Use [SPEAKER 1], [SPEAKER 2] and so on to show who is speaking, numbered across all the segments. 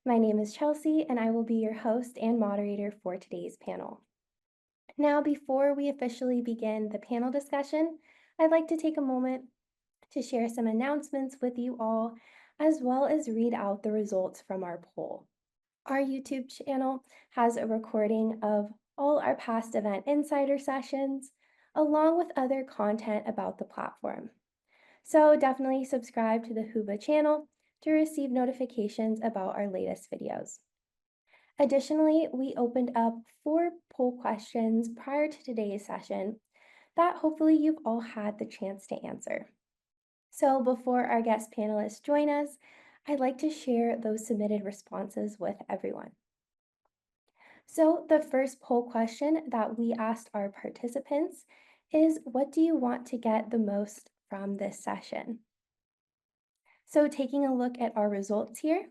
[SPEAKER 1] My name is Chelsea, and I will be your host and moderator for today's panel. Now, before we officially begin the panel discussion, I'd like to take a moment to share some announcements with you all, as well as read out the results from our poll. Our YouTube channel has a recording of all our past event insider sessions, along with other content about the platform. So definitely subscribe to the Whova channel to receive notifications about our latest videos. Additionally, we opened up 4 poll questions prior to today's session that hopefully you've all had the chance to answer. So before our guest panelists join us, I'd like to share those submitted responses with everyone. So the first poll question that we asked our participants is, what do you want to get the most from this session? So taking a look at our results here,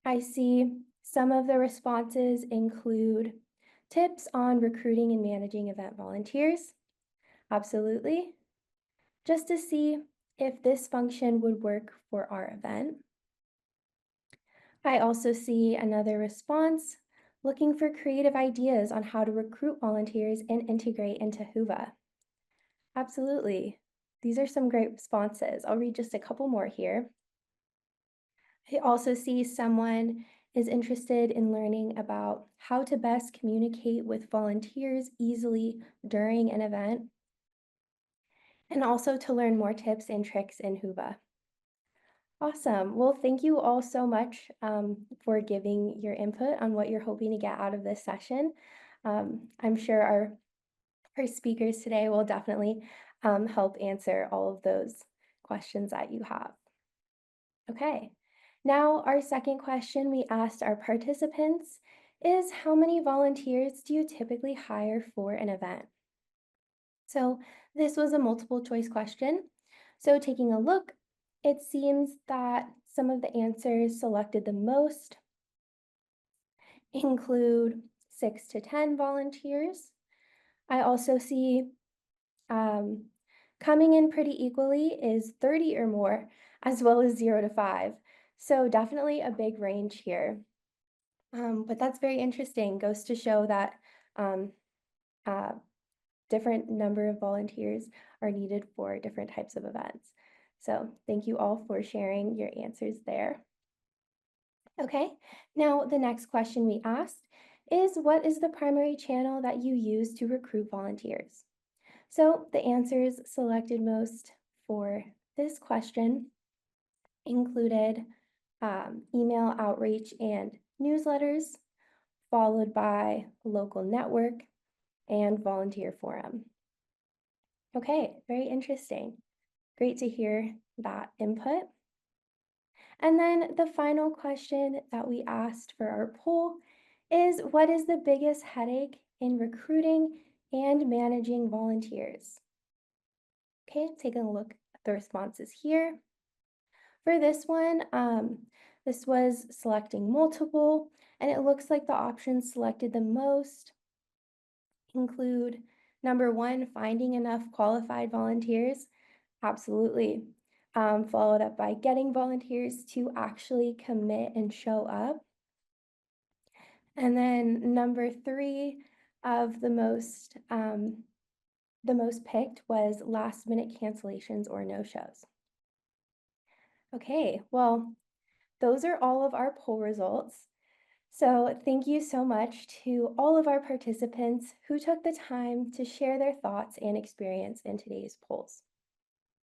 [SPEAKER 1] I see some of the responses include tips on recruiting and managing event volunteers. Absolutely. Just to see if this function would work for our event. I also see another response looking for creative ideas on how to recruit volunteers and integrate into Whova. Absolutely. These are some great responses. I'll read just a couple more here. I also see someone is interested in learning about how to best communicate with volunteers easily during an event, and also to learn more tips and tricks in Whova. Awesome. Well, thank you all so much for giving your input on what you're hoping to get out of this session. I'm sure our speakers today will definitely help answer all of those questions that you have. Okay, now our second question we asked our participants is, how many volunteers do you typically hire for an event? So this was a multiple choice question. So taking a look, it seems that some of the answers selected the most include 6 to 10 volunteers. I also see um, coming in pretty equally is 30 or more, as well as 0 to 5. So definitely a big range here. But that's very interesting. Goes to show that um, uh, different number of volunteers are needed for different types of events. So thank you all for sharing your answers there. Okay, now the next question we asked is, what is the primary channel that you use to recruit volunteers? So the answers selected most for this question included email outreach and newsletters, followed by local network and volunteer forum. Okay, very interesting. Great to hear that input. And then the final question that we asked for our poll is, what is the biggest headache in recruiting and managing volunteers? Okay, taking a look at the responses here. For this one, this was selecting multiple, and it looks like the options selected the most include number one, finding enough qualified volunteers. Absolutely. Followed up by getting volunteers to actually commit and show up. And then number three of the most picked was last minute cancellations or no-shows. Okay, well, those are all of our poll results. So thank you so much to all of our participants who took the time to share their thoughts and experience in today's polls.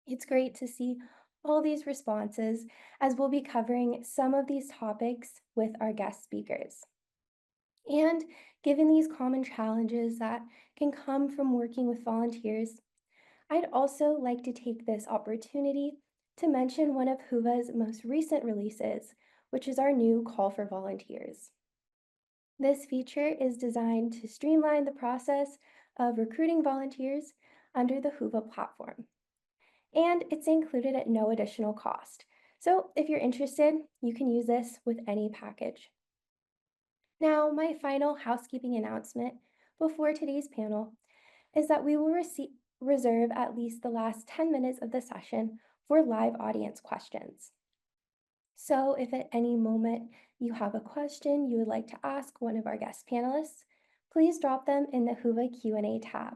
[SPEAKER 1] It's great to see all these responses, as we'll be covering some of these topics with our guest speakers. And given these common challenges that can come from working with volunteers, I'd also like to take this opportunity to mention one of Whova's most recent releases, which is our new Call for Volunteers. This feature is designed to streamline the process of recruiting volunteers under the Whova platform, and it's included at no additional cost. So if you're interested, you can use this with any package. Now, my final housekeeping announcement before today's panel is that we will reserve at least the last 10 minutes of the session for live audience questions. So if at any moment you have a question you would like to ask one of our guest panelists, please drop them in the Whova Q&A tab.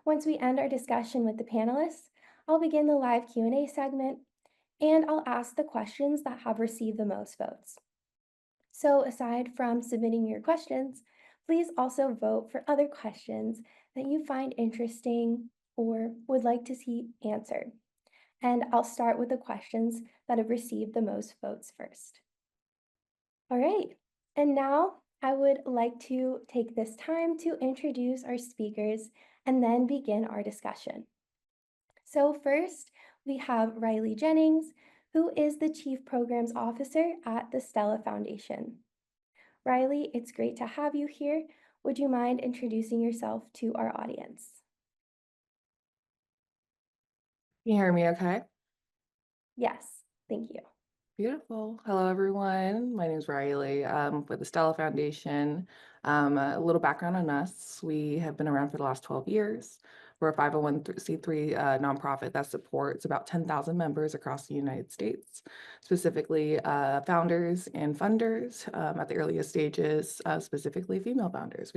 [SPEAKER 1] Once we end our discussion with the panelists, I'll begin the live Q&A segment and I'll ask the questions that have received the most votes. So aside from submitting your questions, please also vote for other questions that you find interesting or would like to see answered. And I'll start with the questions that have received the most votes first. All right, and now I would like to take this time to introduce our speakers and then begin our discussion. So first, we have Riley Jennings, who is the Chief Programs Officer at the Stella Foundation. Riley, it's great to have you here. Would you mind introducing yourself to our audience?
[SPEAKER 2] Can you hear me okay?
[SPEAKER 1] Yes, thank you.
[SPEAKER 2] Beautiful. Hello, everyone. My name is Riley with the Stella Foundation. A little background on us. We have been around for the last 12 years. We're a 501c3 nonprofit that supports about 10,000 members across the United States, specifically founders and funders at the earliest stages, specifically female founders.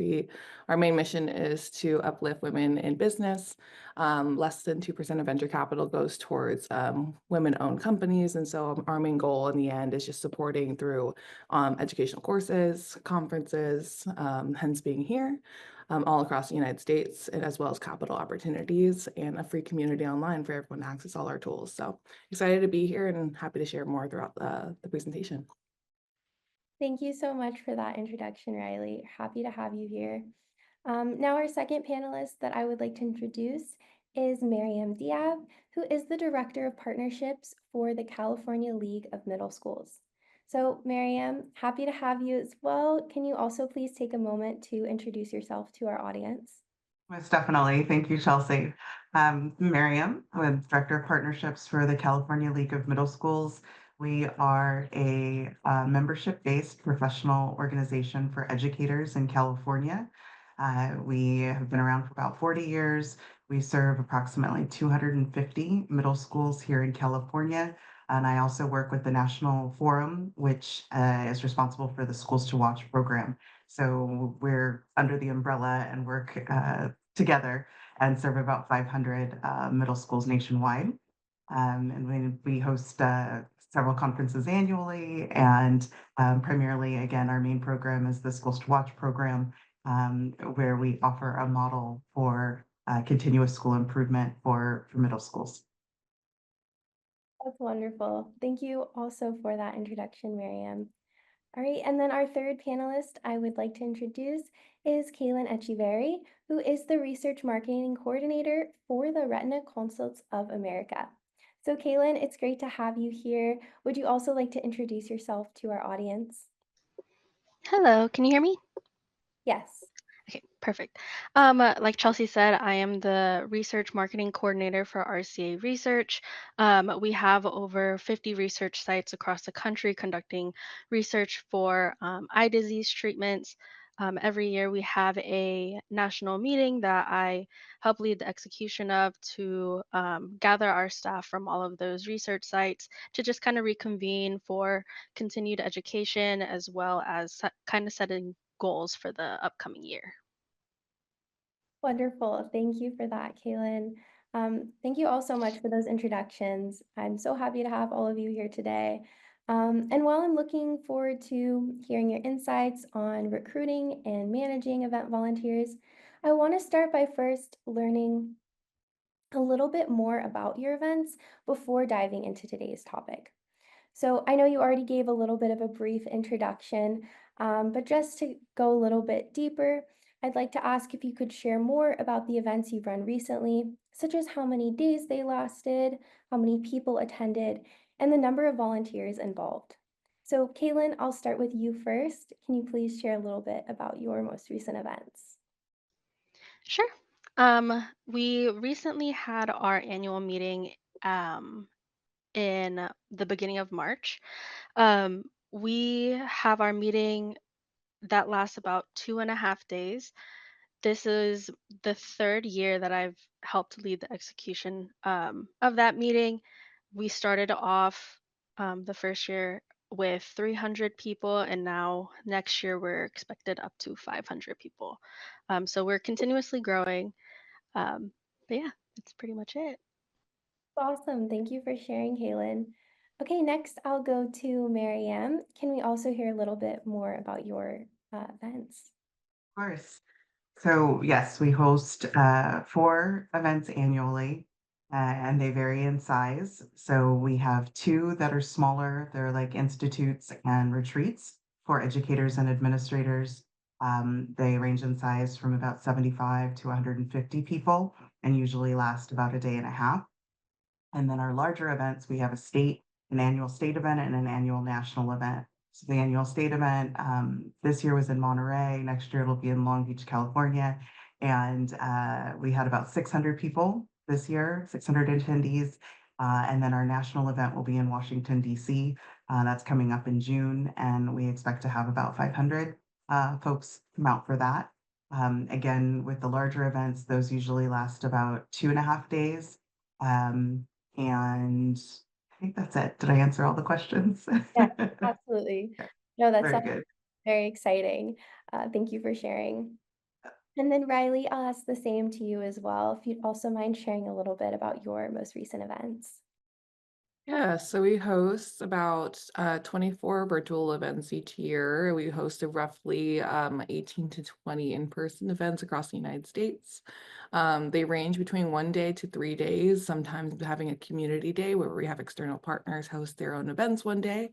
[SPEAKER 2] Our main mission is to uplift women in business. Less than 2% of venture capital goes towards women-owned companies. And so our main goal in the end is just supporting through educational courses, conferences, hence being here, all across the United States, and as well as capital opportunities and a free community online for everyone to access all our tools. So excited to be here and happy to share more throughout the presentation.
[SPEAKER 1] Thank you so much for that introduction, Riley. Happy to have you here. Now, our second panelist that I would like to introduce is Miriam Diab, who is the Director of Partnerships for the California League of Middle Schools. So, Miriam, happy to have you as well. Can you also please take a moment to introduce yourself to our audience?
[SPEAKER 3] Most definitely. Thank you, Chelsea. Miriam, with Director of Partnerships for the California League of Middle Schools. We are a membership-based professional organization for educators in California. We have been around for about 40 years. We serve approximately 250 middle schools here in California. And I also work with the National Forum, which is responsible for the Schools to Watch program. So we're under the umbrella and work together and serve about 500 middle schools nationwide. And we host several conferences annually, and primarily, again, our main program is the Schools to Watch program, where we offer a model for continuous school improvement for middle schools.
[SPEAKER 1] That's wonderful. Thank you also for that introduction, Miriam. All right, and then our third panelist I would like to introduce is Kaylin Echeverry, who is the Research Marketing Coordinator for the Retina Consults of America. So Kaylin, it's great to have you here. Would you also like to introduce yourself to our audience?
[SPEAKER 4] Hello, can you hear me?
[SPEAKER 1] Yes.
[SPEAKER 4] Okay, perfect. Like Chelsea said, I am the research marketing coordinator for RCA Research. We have over 50 research sites across the country conducting research for eye disease treatments. Every year we have a national meeting that I help lead the execution of to gather our staff from all of those research sites to just kind of reconvene for continued education as well as kind of setting goals for the upcoming year.
[SPEAKER 1] Wonderful. Thank you for that, Kaylin. Thank you all so much for those introductions. I'm so happy to have all of you here today. And while I'm looking forward to hearing your insights on recruiting and managing event volunteers, I want to start by first learning a little bit more about your events before diving into today's topic. So I know you already gave a little bit of a brief introduction, but just to go a little bit deeper, I'd like to ask if you could share more about the events you've run recently, such as how many days they lasted, how many people attended, and the number of volunteers involved. So, Kaylin, I'll start with you first. Can you please share a little bit about your most recent events?
[SPEAKER 4] Sure. We recently had our annual meeting in the beginning of March. We have our meeting that lasts about 2.5 days. This is the third year that I've helped lead the execution of that meeting. We started off the first year with 300 people, and now next year we're expected up to 500 people. So we're continuously growing. Um, but yeah, that's pretty much it.
[SPEAKER 1] Awesome. Thank you for sharing, Kaylin. Okay, next I'll go to Mariam. Can we also hear a little bit more about your events?
[SPEAKER 3] Of course. So yes, we host 4 events annually, and they vary in size. So we have 2 that are smaller. They're like institutes and retreats for educators and administrators. They range in size from about 75 to 150 people and usually last about a day and a half. And then our larger events, we have an annual state event and an annual national event. So the annual state event this year was in Monterey. Next year it'll be in Long Beach, California. And we had about 600 people this year, 600 attendees. And then our national event will be in Washington, D.C. That's coming up in June. And we expect to have about 500 folks come out for that. Again, with the larger events, those usually last about 2.5 days. Um, and I think that's it. Did I answer all the questions?
[SPEAKER 1] Yeah, absolutely. No, that
[SPEAKER 3] Very
[SPEAKER 1] sounds
[SPEAKER 3] good.
[SPEAKER 1] very exciting. Thank you for sharing. And then Riley, I'll ask the same to you as well. If you'd also mind sharing a little bit about your most recent events.
[SPEAKER 2] Yeah, so we host about 24 virtual events each year. We host a roughly 18 to 20 in-person events across the United States. They range between 1 day to 3 days, sometimes having a community day where we have external partners host their own events one day.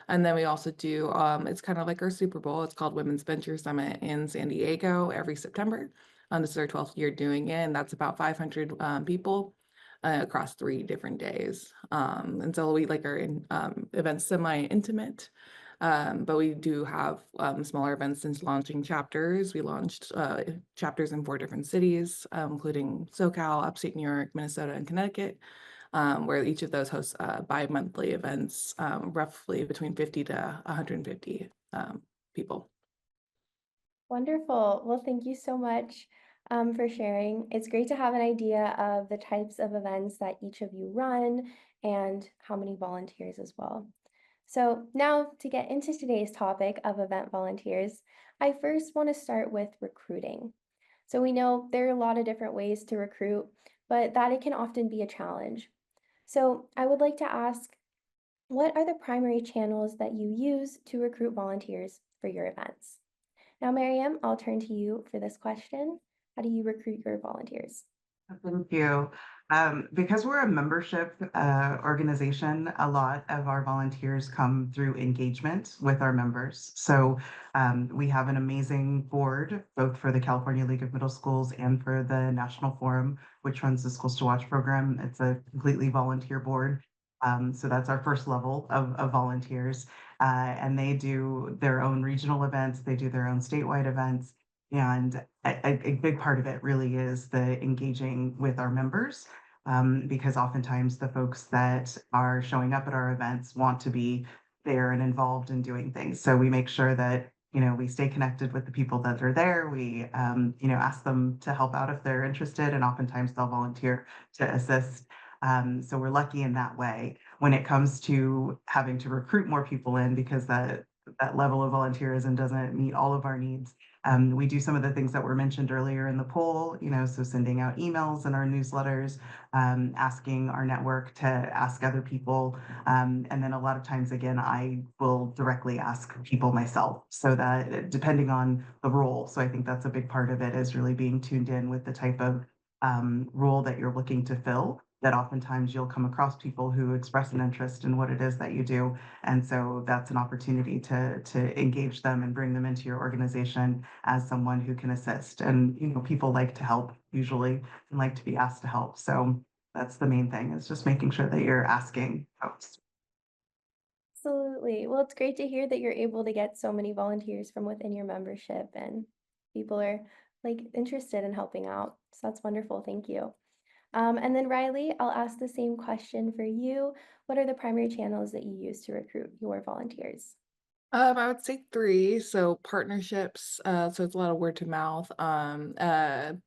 [SPEAKER 2] And then we also do, it's kind of like our Super Bowl. It's called Women's Venture Summit in San Diego every September. This is our 12th year doing it, and that's about 500 people across 3 different days. And so we like our events semi-intimate, but we do have smaller events since launching chapters. We launched chapters in 4 different cities, including SoCal, upstate New York, Minnesota, and Connecticut, where each of those hosts bi-monthly events, roughly between 50 to 150 people.
[SPEAKER 1] Wonderful. Well, thank you so much for sharing. It's great to have an idea of the types of events that each of you run and how many volunteers as well. So now to get into today's topic of event volunteers, I first want to start with recruiting. So we know there are a lot of different ways to recruit, but that it can often be a challenge. So I would like to ask, what are the primary channels that you use to recruit volunteers for your events? Now, Miriam, I'll turn to you for this question. How do you recruit your volunteers?
[SPEAKER 3] Thank you. Because we're a membership organization, a lot of our volunteers come through engagement with our members. So we have an amazing board, both for the California League of Middle Schools and for the National Forum, which runs the Schools to Watch program. It's a completely volunteer board. So that's our first level of volunteers. And they do their own regional events, they do their own statewide events. And a big part of it really is the engaging with our members, because oftentimes the folks that are showing up at our events want to be there and involved in doing things. So we make sure that, we stay connected with the people that are there. We, ask them to help out if they're interested, and oftentimes they'll volunteer to assist. So we're lucky in that way. When it comes to having to recruit more people in, because that level of volunteerism doesn't meet all of our needs. We do some of the things that were mentioned earlier in the poll, so sending out emails and our newsletters, asking our network to ask other people. And then a lot of times, again, I will directly ask people myself, so that depending on the role. So I think that's a big part of it, is really being tuned in with the type of role that you're looking to fill. That oftentimes you'll come across people who express an interest in what it is that you do. And so that's an opportunity to engage them and bring them into your organization as someone who can assist. And, people like to help usually, and like to be asked to help. So that's the main thing, is just making sure that you're asking folks.
[SPEAKER 1] Absolutely. Well, it's great to hear that you're able to get so many volunteers from within your membership and people are like interested in helping out. So that's wonderful. Thank you. And then Riley, I'll ask the same question for you. What are the primary channels that you use to recruit your volunteers?
[SPEAKER 2] I would say 3. So partnerships, so it's a lot of word to mouth.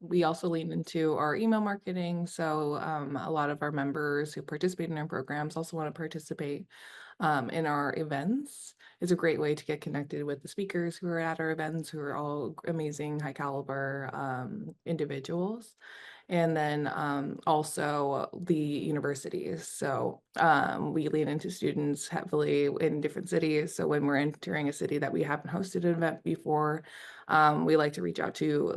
[SPEAKER 2] We also lean into our email marketing. So a lot of our members who participate in our programs also want to participate. in our events. It's a great way to get connected with the speakers who are at our events, who are all amazing, high caliber individuals. And then also the universities. So we lean into students heavily in different cities. So when we're entering a city that we haven't hosted an event before, we like to reach out to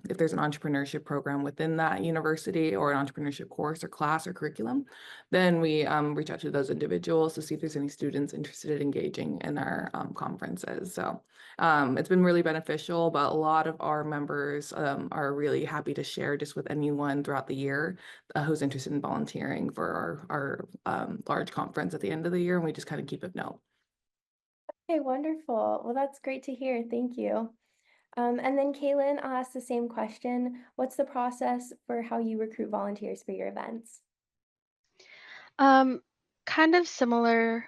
[SPEAKER 2] if there's an entrepreneurship program within that university or an entrepreneurship course or class or curriculum, then we reach out to those individuals to see if there's any students interested in engaging in our conferences. So it's been really beneficial, but a lot of our members are really happy to share just with anyone throughout the year who's interested in volunteering for our large conference at the end of the year, and we just kind of keep a note.
[SPEAKER 1] Okay, wonderful. Well, that's great to hear. Thank you. And then Kaylin, I'll ask the same question. What's the process for how you recruit volunteers for your events?
[SPEAKER 4] Um, Kind of similar.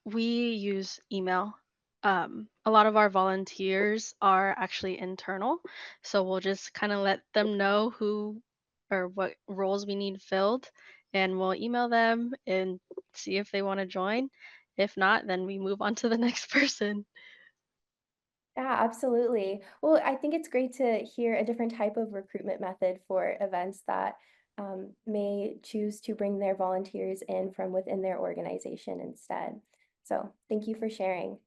[SPEAKER 4] We use email. A lot of our volunteers are actually internal, so we'll just kind of let them know who or what roles we need filled, and we'll email them and see if they want to join. If not, then we move on to the next person.
[SPEAKER 1] Yeah, absolutely. Well, I think it's great to hear a different type of recruitment method for events that may choose to bring their volunteers in from within their organization instead. So thank you for sharing.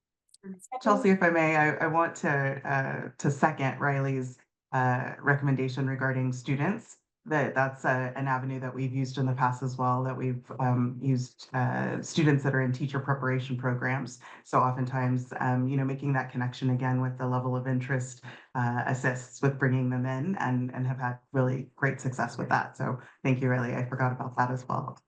[SPEAKER 1] Stephanie?
[SPEAKER 3] Chelsea, if I may, I want to second Riley's recommendation regarding students. That's an avenue that we've used in the past as well. That we've used students that are in teacher preparation programs. So oftentimes, making that connection again with the level of interest assists with bringing them in, and have had really great success with that. So thank you, Riley. I forgot about that as well.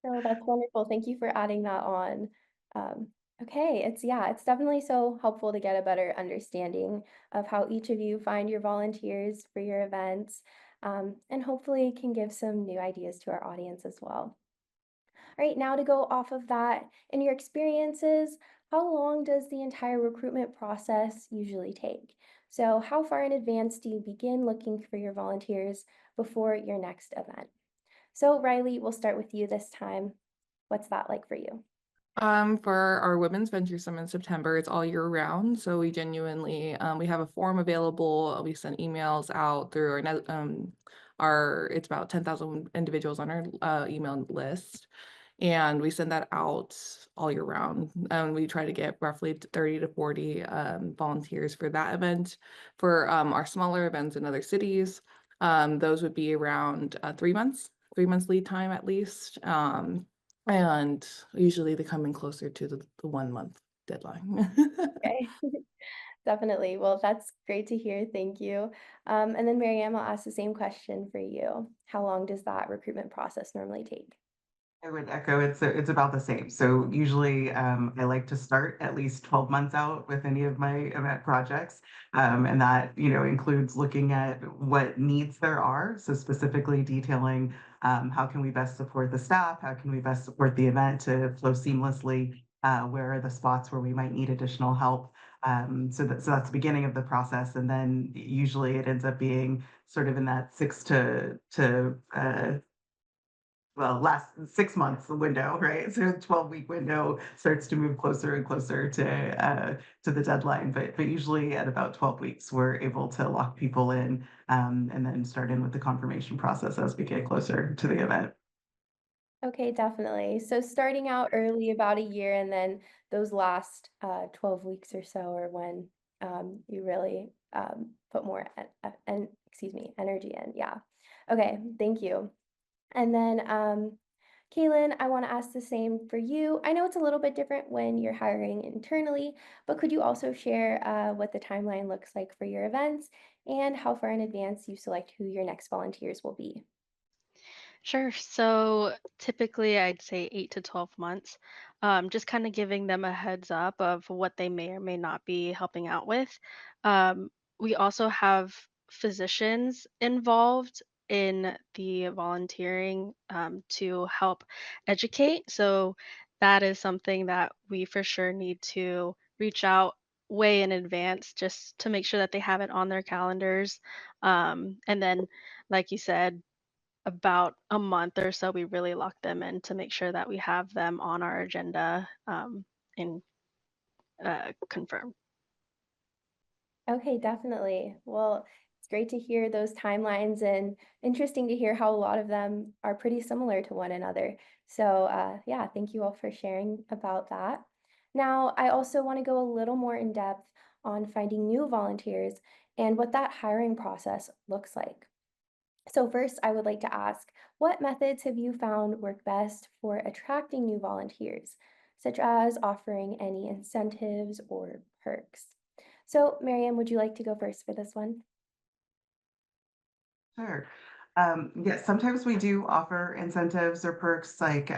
[SPEAKER 1] No, that's wonderful. Thank you for adding that on. Um, okay, it's definitely so helpful to get a better understanding of how each of you find your volunteers for your events, and hopefully can give some new ideas to our audience as well. All right, now to go off of that, in your experiences, how long does the entire recruitment process usually take? So, how far in advance do you begin looking for your volunteers before your next event? So, Riley, we'll start with you this time. What's that like for you?
[SPEAKER 2] For our Women's Venturesome in September, it's all year round. So we genuinely, we have a form available. We send emails out through it's about 10,000 individuals on our email list. And we send that out all year round. And we try to get roughly 30 to 40 volunteers for that event. For our smaller events in other cities, those would be around 3 months lead time at least. And usually they come in closer to the 1 month deadline.
[SPEAKER 1] Okay, definitely. Well, that's great to hear. Thank you. And then, Mariam, I'll ask the same question for you. How long does that recruitment process normally take?
[SPEAKER 3] I would echo it's about the same. So usually I like to start at least 12 months out with any of my event projects. And that, includes looking at what needs there are. So specifically detailing how can we best support the staff? How can we best support the event to flow seamlessly? Where are the spots where we might need additional help? So that's the beginning of the process. And then usually it ends up being sort of in that last 6 months window, right? So 12-week window starts to move closer and closer to the deadline. But usually at about 12 weeks, we're able to lock people in, and then start in with the confirmation process as we get closer to the event.
[SPEAKER 1] Okay, definitely. So starting out early, about a year, and then those last 12 weeks or so are when you really put more energy in. Yeah. Okay, thank you. And then, Kaylin, I want to ask the same for you. I know it's a little bit different when you're hiring internally, but could you also share what the timeline looks like for your events and how far in advance you select who your next volunteers will be?
[SPEAKER 4] Sure. So typically, I'd say 8 to 12 months, just kind of giving them a heads up of what they may or may not be helping out with. We also have physicians involved in the volunteering to help educate. So that is something that we for sure need to reach out way in advance just to make sure that they have it on their calendars. And then, like you said, about a month or so, we really lock them in to make sure that we have them on our agenda and confirmed.
[SPEAKER 1] Okay, definitely. Well, it's great to hear those timelines and interesting to hear how a lot of them are pretty similar to one another. So, yeah, thank you all for sharing about that. Now, I also want to go a little more in depth on finding new volunteers and what that hiring process looks like. So, first, I would like to ask, what methods have you found work best for attracting new volunteers, such as offering any incentives or perks? So, Miriam, would you like to go first for this one?
[SPEAKER 3] Sure. Yes, sometimes we do offer incentives or perks, like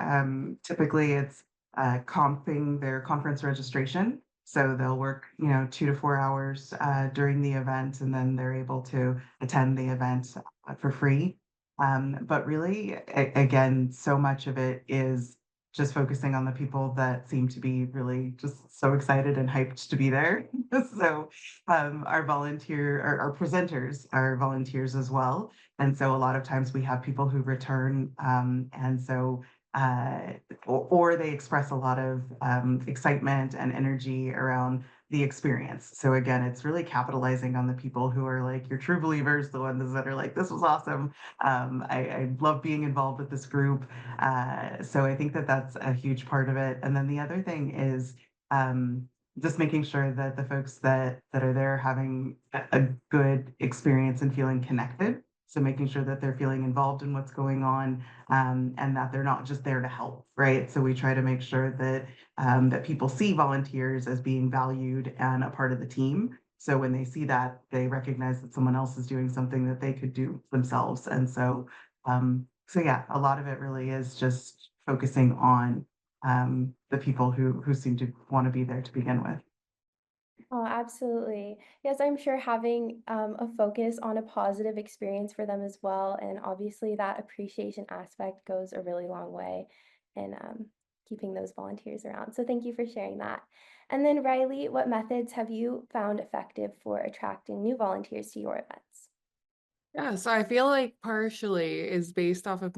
[SPEAKER 3] typically it's comping their conference registration. So they'll work, 2 to 4 hours during the event, and then they're able to attend the event for free. But really, again, so much of it is just focusing on the people that seem to be really just so excited and hyped to be there. So our presenters are volunteers as well, and so a lot of times we have people who return, and so or they express a lot of excitement and energy around the experience. So again, it's really capitalizing on the people who are like your true believers, the ones that are like, this was awesome. I love being involved with this group. So I think that that's a huge part of it. And then the other thing is just making sure that the folks that are there having a good experience and feeling connected. So making sure that they're feeling involved in what's going on, and that they're not just there to help, right? So we try to make sure that that people see volunteers as being valued and a part of the team. So when they see that, they recognize that someone else is doing something that they could do themselves. And so yeah, a lot of it really is just focusing on the people who seem to want to be there to begin with.
[SPEAKER 1] Oh, absolutely. Yes, I'm sure having a focus on a positive experience for them as well. And obviously, that appreciation aspect goes a really long way in keeping those volunteers around. So, thank you for sharing that. And then, Riley, what methods have you found effective for attracting new volunteers to your events?
[SPEAKER 2] Yeah, so I feel like partially is based off of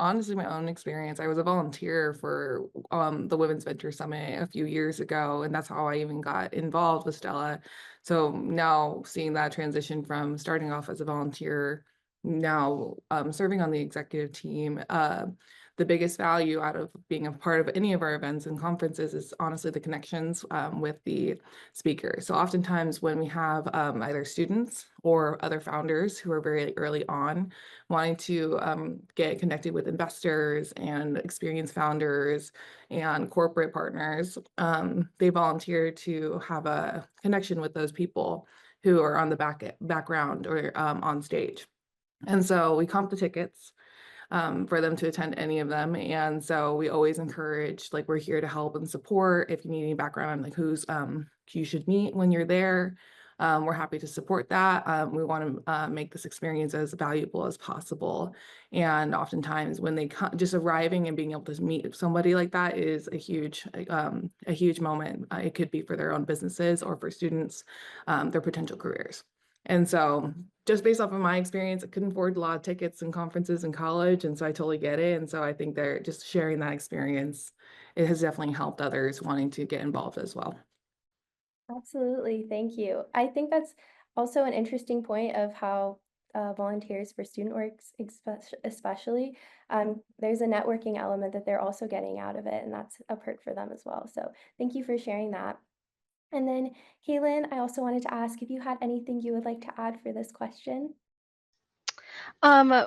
[SPEAKER 2] honestly my own experience. I was a volunteer for the Women's Venture Summit a few years ago, and that's how I even got involved with Stella. So now seeing that transition from starting off as a volunteer, now serving on the executive team, the biggest value out of being a part of any of our events and conferences is honestly the connections with the speaker. So oftentimes when we have either students or other founders who are very early on wanting to get connected with investors and experienced founders and corporate partners, they volunteer to have a connection with those people who are on the background or on stage. And so we comp the tickets for them to attend any of them. And so we always encourage, like, we're here to help and support. If you need any background on like who's you should meet when you're there, we're happy to support that. We want to make this experience as valuable as possible. And oftentimes when they come, just arriving and being able to meet somebody like that is a huge moment. It could be for their own businesses or for students, their potential careers. And so just based off of my experience, I couldn't afford a lot of tickets and conferences in college, and so I totally get it. And so I think they're just sharing that experience. It has definitely helped others wanting to get involved as well.
[SPEAKER 1] Absolutely, thank you. I think that's also an interesting point of how volunteers for student works, especially, there's a networking element that they're also getting out of it, and that's a perk for them as well. So thank you for sharing that. And then, Kaylin, I also wanted to ask if you had anything you would like to add for this question.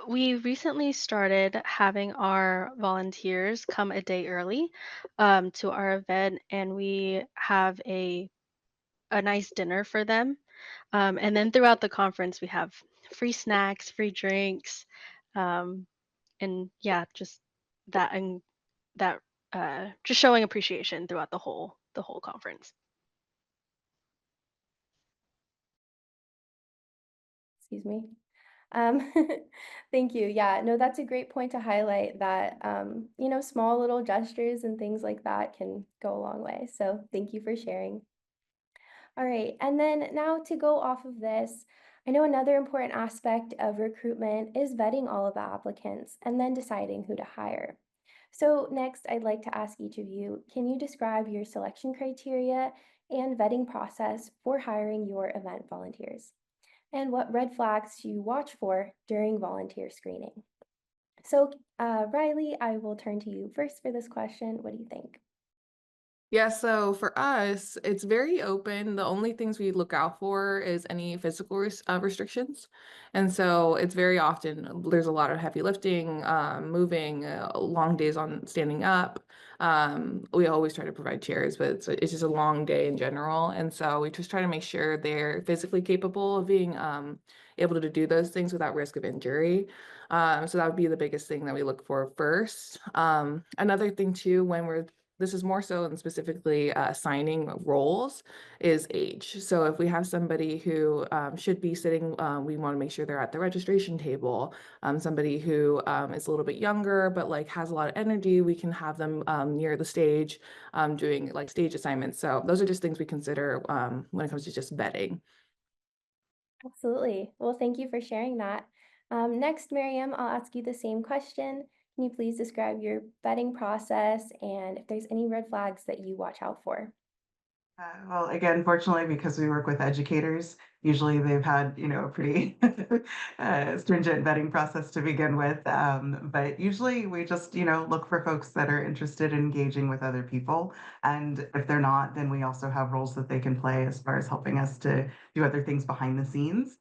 [SPEAKER 4] We recently started having our volunteers come a day early to our event, and we have a nice dinner for them. And then throughout the conference, we have free snacks, free drinks, um, and yeah, just that and that just showing appreciation throughout the whole conference.
[SPEAKER 1] Excuse me. Um, thank you. Yeah, no, that's a great point to highlight that, small little gestures and things like that can go a long way. So thank you for sharing. All right. And then now to go off of this, I know another important aspect of recruitment is vetting all of the applicants and then deciding who to hire. So, next, I'd like to ask each of you, can you describe your selection criteria and vetting process for hiring your event volunteers? And what red flags do you watch for during volunteer screening? So, Riley, I will turn to you first for this question. What do you think?
[SPEAKER 2] Yeah, so for us, it's very open. The only things we look out for is any physical restrictions. And so it's very often there's a lot of heavy lifting, moving, long days on standing up. We always try to provide chairs, but it's just a long day in general. And so we just try to make sure they're physically capable of being able to do those things without risk of injury. So that would be the biggest thing that we look for first. Another thing too, when we're this is more so than specifically assigning roles is age. So if we have somebody who should be sitting, we want to make sure they're at the registration table. Somebody who is a little bit younger but like has a lot of energy, we can have them near the stage doing like stage assignments. So those are just things we consider when it comes to just vetting.
[SPEAKER 1] Absolutely. Well, thank you for sharing that. Next, Miriam, I'll ask you the same question. Can you please describe your vetting process and if there's any red flags that you watch out for?
[SPEAKER 3] Well, again, fortunately, because we work with educators, usually they've had, a pretty stringent vetting process to begin with. But usually we just, look for folks that are interested in engaging with other people. And if they're not, then we also have roles that they can play as far as helping us to do other things behind the scenes.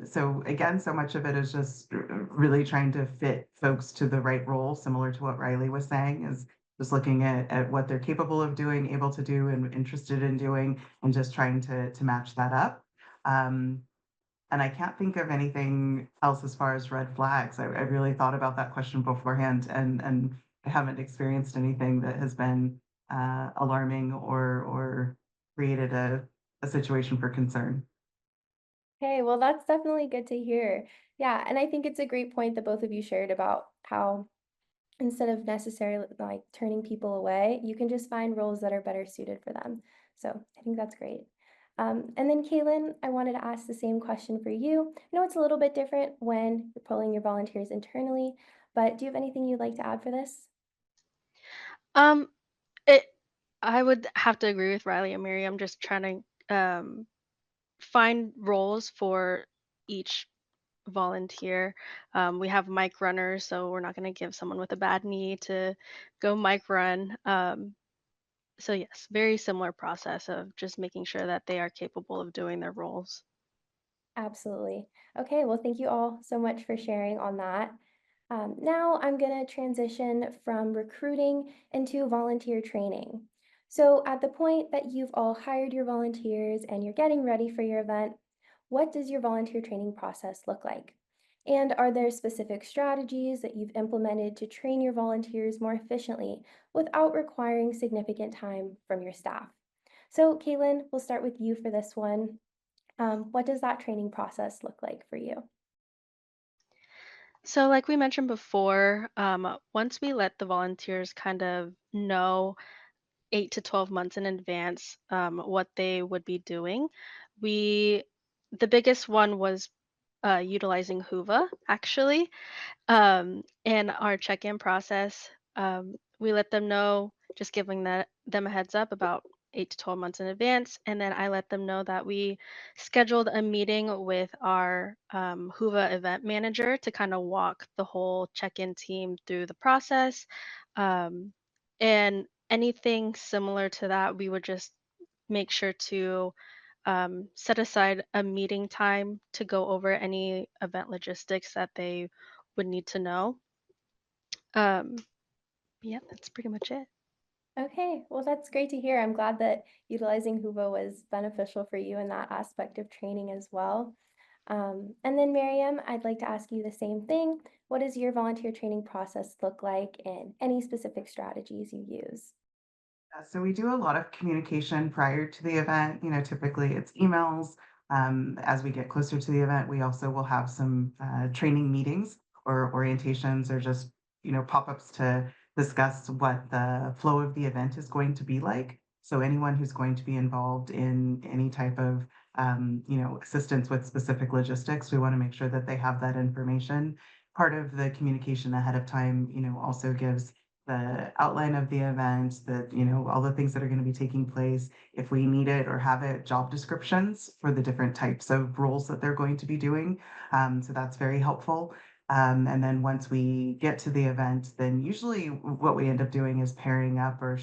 [SPEAKER 3] So again, so much of it is just really trying to fit folks to the right role, similar to what Riley was saying, is just looking at what they're capable of doing, able to do, and interested in doing, and just trying to match that up. Um, and I can't think of anything else as far as red flags. I really thought about that question beforehand, and I haven't experienced anything that has been alarming or created a situation for concern.
[SPEAKER 1] Okay, well, that's definitely good to hear. Yeah, and I think it's a great point that both of you shared about how instead of necessarily like turning people away, you can just find roles that are better suited for them. So I think that's great. And then Kaylin, I wanted to ask the same question for you. I know it's a little bit different when you're pulling your volunteers internally, but do you have anything you'd like to add for this?
[SPEAKER 4] Um, it I would have to agree with Riley and Miriam, just trying to find roles for each volunteer. We have mic runners, so we're not going to give someone with a bad knee to go mic run. So yes, very similar process of just making sure that they are capable of doing their roles.
[SPEAKER 1] Absolutely. Okay, well, thank you all so much for sharing on that. Now I'm going to transition from recruiting into volunteer training. So, at the point that you've all hired your volunteers and you're getting ready for your event, what does your volunteer training process look like? And are there specific strategies that you've implemented to train your volunteers more efficiently without requiring significant time from your staff? So, Kaylin, we'll start with you for this one. What does that training process look like for you?
[SPEAKER 4] So, like we mentioned before, once we let the volunteers kind of know 8 to 12 months in advance what they would be doing, we the biggest one was utilizing Hoova actually. In our check-in process, we let them know, just giving them a heads up about 8 to 12 months in advance, and then I let them know that we scheduled a meeting with our Hoova event manager to kind of walk the whole check-in team through the process. Um, and anything similar to that, we would just make sure to set aside a meeting time to go over any event logistics that they would need to know. Um, yeah, that's pretty much it.
[SPEAKER 1] Okay, well, that's great to hear. I'm glad that utilizing Huvo was beneficial for you in that aspect of training as well. And then, Miriam, I'd like to ask you the same thing. What does your volunteer training process look like and any specific strategies you use?
[SPEAKER 3] So we do a lot of communication prior to the event. Typically it's emails. As we get closer to the event, we also will have some training meetings or orientations or just, pop-ups to discuss what the flow of the event is going to be like. So anyone who's going to be involved in any type of assistance with specific logistics. We want to make sure that they have that information. Part of the communication ahead of time, also gives the outline of the event, all the things that are going to be taking place, if we need it or have it, job descriptions for the different types of roles that they're going to be doing. So that's very helpful. And then once we get to the event, then usually what we end up doing is pairing up or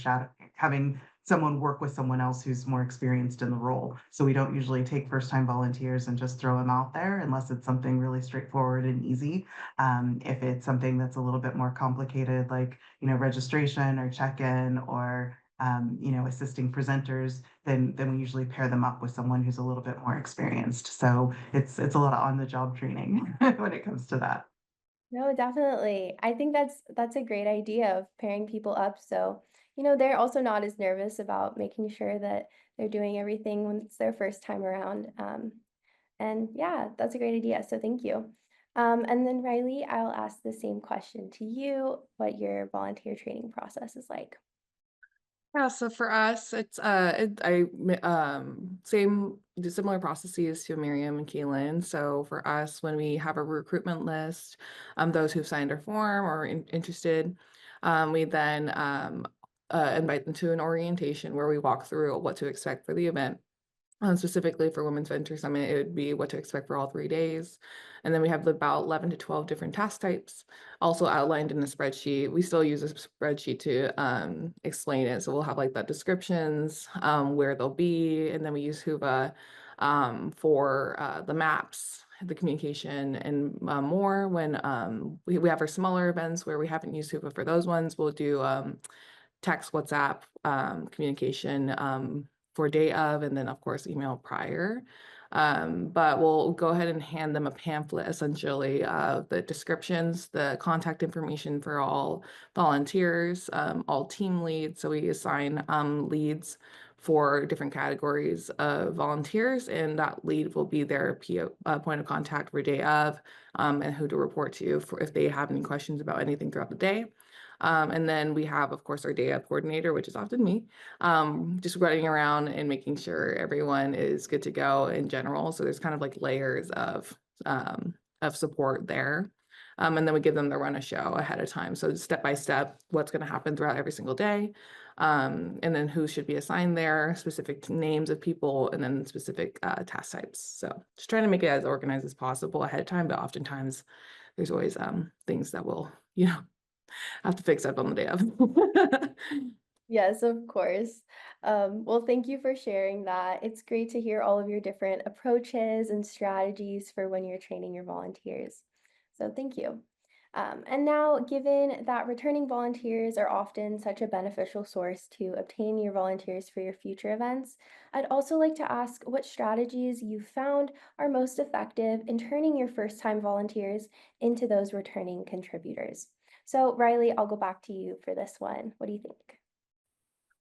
[SPEAKER 3] having someone work with someone else who's more experienced in the role. So we don't usually take first-time volunteers and just throw them out there unless it's something really straightforward and easy. If it's something that's a little bit more complicated, like registration or check-in or assisting presenters, then we usually pair them up with someone who's a little bit more experienced. So it's a lot of on-the-job training when it comes to that.
[SPEAKER 1] No, definitely. I think that's a great idea of pairing people up so, they're also not as nervous about making sure that they're doing everything when it's their first time around. And yeah, that's a great idea. So thank you. And then Riley, I'll ask the same question to you, what your volunteer training process is like.
[SPEAKER 2] Yeah, so for us, it's similar processes to Miriam and Keelan. So for us, when we have a recruitment list, those who've signed our form or interested, we then invite them to an orientation where we walk through what to expect for the event. Specifically for Women's Venture Summit, it would be what to expect for all 3 days. And then we have about 11 to 12 different task types also outlined in the spreadsheet. We still use a spreadsheet to explain it. So we'll have like the descriptions, where they'll be, and then we use Huva for the maps, the communication, and more. When we have our smaller events where we haven't used Huva for those ones, we'll do text, WhatsApp communication for day of, and then of course email prior. But we'll go ahead and hand them a pamphlet essentially of the descriptions, the contact information for all volunteers, all team leads. So we assign leads for different categories of volunteers, and that lead will be their point of contact for day of, and who to report to for if they have any questions about anything throughout the day. And then we have, of course, our day of coordinator, which is often me, just running around and making sure everyone is good to go in general. So there's kind of like layers of support there. And then we give them the run a show ahead of time. So step by step, what's going to happen throughout every single day. And then who should be assigned there, specific names of people, and then specific task types. So just trying to make it as organized as possible ahead of time, but oftentimes there's always things that will, have to fix up on the day of.
[SPEAKER 1] Yes, of course. Well, thank you for sharing that. It's great to hear all of your different approaches and strategies for when you're training your volunteers. So thank you. And now, given that returning volunteers are often such a beneficial source to obtain your volunteers for your future events, I'd also like to ask what strategies you found are most effective in turning your first-time volunteers into those returning contributors. So, Riley, I'll go back to you for this one. What do you think?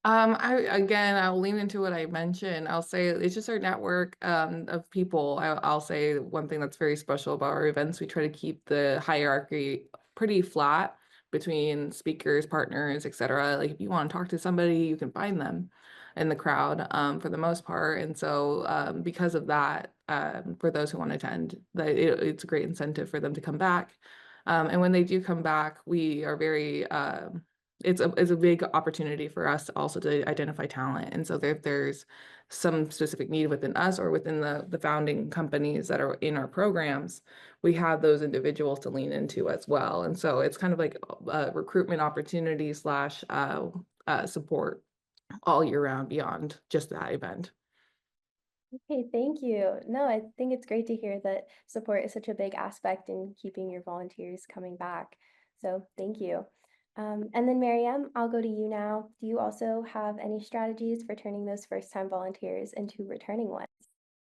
[SPEAKER 2] I'll lean into what I mentioned. I'll say it's just our network of people. I'll say one thing that's very special about our events, we try to keep the hierarchy pretty flat between speakers, partners, etc. Like if you want to talk to somebody, you can find them in the crowd for the most part. And so because of that, for those who want to attend, it's a great incentive for them to come back. And when they do come back, we are very it's a big opportunity for us also to identify talent. And so if there's some specific need within us or within the founding companies that are in our programs, we have those individuals to lean into as well. And so it's kind of like a recruitment opportunity slash support all year round beyond just that event.
[SPEAKER 1] Okay, thank you. No, I think it's great to hear that support is such a big aspect in keeping your volunteers coming back. So thank you. And then Miriam, I'll go to you now. Do you also have any strategies for turning those first-time volunteers into returning ones?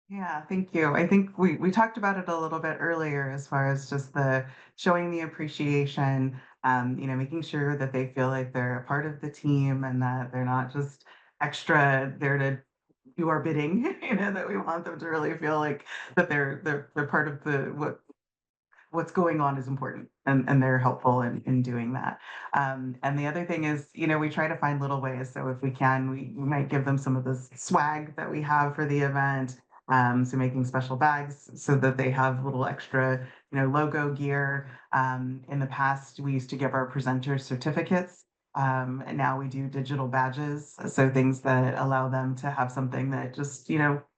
[SPEAKER 3] Yeah, thank you. I think we talked about it a little bit earlier as far as just the showing the appreciation, making sure that they feel like they're a part of the team and that they're not just extra there to do our bidding, that we want them to really feel like that they're part of what's going on is important and they're helpful in doing that. And the other thing is, we try to find little ways. So if we can, we might give them some of the swag that we have for the event. So making special bags so that they have little extra, logo gear. In the past, we used to give our presenters certificates. And now we do digital badges, so things that allow them to have something that just,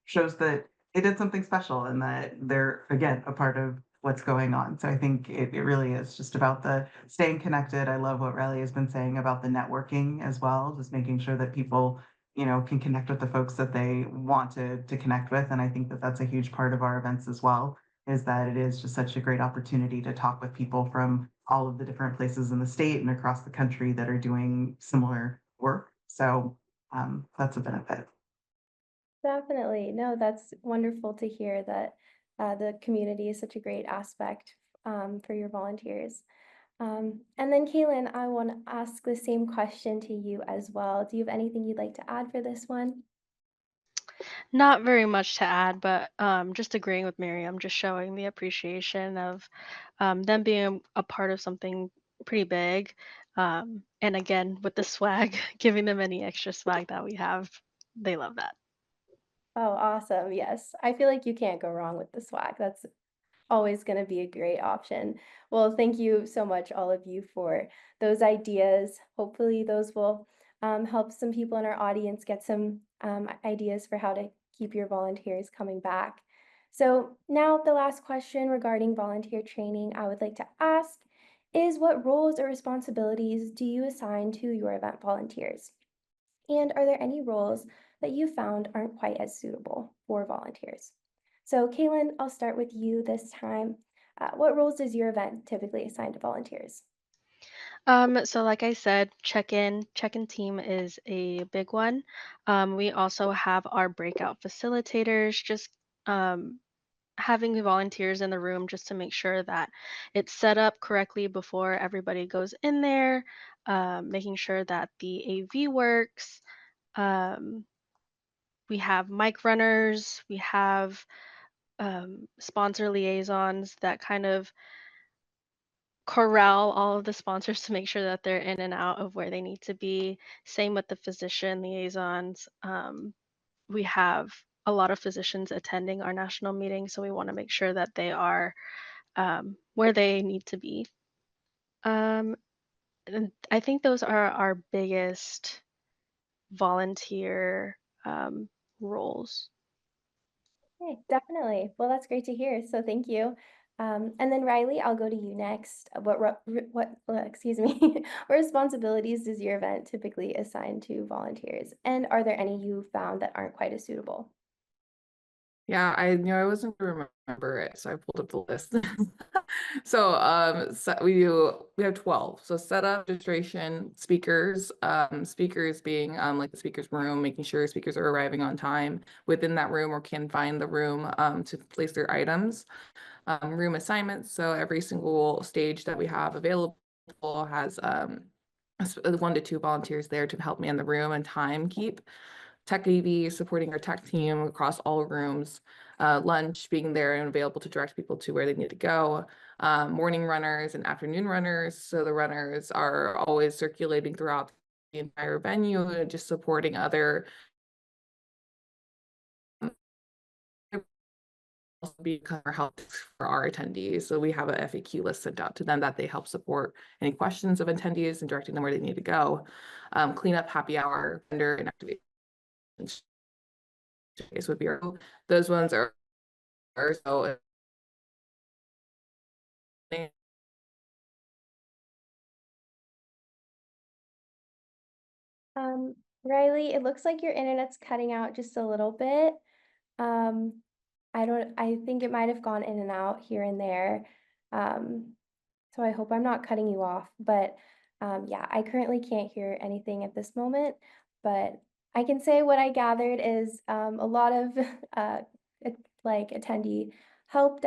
[SPEAKER 3] shows that they did something special and that they're, again, a part of what's going on. So I think it really is just about the staying connected. I love what Riley has been saying about the networking as well, just making sure that people, can connect with the folks that they want to connect with. And I think that that's a huge part of our events as well, is that it is just such a great opportunity to talk with people from all of the different places in the state and across the country that are doing similar work. So that's a benefit.
[SPEAKER 1] Definitely. No, that's wonderful to hear that the community is such a great aspect for your volunteers. And then, Kaylin, I want to ask the same question to you as well. Do you have anything you'd like to add for this one?
[SPEAKER 4] Not very much to add, but just agreeing with Miriam, just showing the appreciation of them being a part of something pretty big. And again, with the swag, giving them any extra swag that we have, they love that.
[SPEAKER 1] Oh, awesome. Yes. I feel like you can't go wrong with the swag. That's always going to be a great option. Well, thank you so much, all of you, for those ideas. Hopefully, those will help some people in our audience get some ideas for how to keep your volunteers coming back. So, now the last question regarding volunteer training I would like to ask is what roles or responsibilities do you assign to your event volunteers? And are there any roles that you found aren't quite as suitable for volunteers? So, Kaylin, I'll start with you this time. What roles does your event typically assign to volunteers?
[SPEAKER 4] So like I said, check-in team is a big one. We also have our breakout facilitators, just um, having the volunteers in the room just to make sure that it's set up correctly before everybody goes in there, making sure that the AV works. Um, we have mic runners, we have sponsor liaisons that kind of corral all of the sponsors to make sure that they're in and out of where they need to be. Same with the physician liaisons. We have a lot of physicians attending our national meeting, so we want to make sure that they are where they need to be. Um, and I think those are our biggest volunteer roles.
[SPEAKER 1] Okay, definitely. Well, that's great to hear. So, thank you. And then, Riley, I'll go to you next. Excuse me, what responsibilities does your event typically assign to volunteers? And are there any you found that aren't quite as suitable?
[SPEAKER 2] Yeah, I knew I wasn't gonna remember it, so I pulled up the list. So we have 12. So setup, registration, speakers, speakers being like the speakers room, making sure speakers are arriving on time within that room or can find the room to place their items. Room assignments. So every single stage that we have available has 1 to 2 volunteers there to help man the room and timekeep. Tech AV supporting our tech team across all rooms, lunch being there and available to direct people to where they need to go, morning runners and afternoon runners. So the runners are always circulating throughout the entire venue and just supporting other also become our help for our attendees. So we have a FAQ list sent out to them that they help support any questions of attendees and directing them where they need to go. Cleanup, happy hour, vendor, and activation would be those ones are so
[SPEAKER 1] Riley, it looks like your internet's cutting out just a little bit. Um, I think it might have gone in and out here and there. Um, so I hope I'm not cutting you off, but yeah, I currently can't hear anything at this moment, but I can say what I gathered is a lot of like attendee help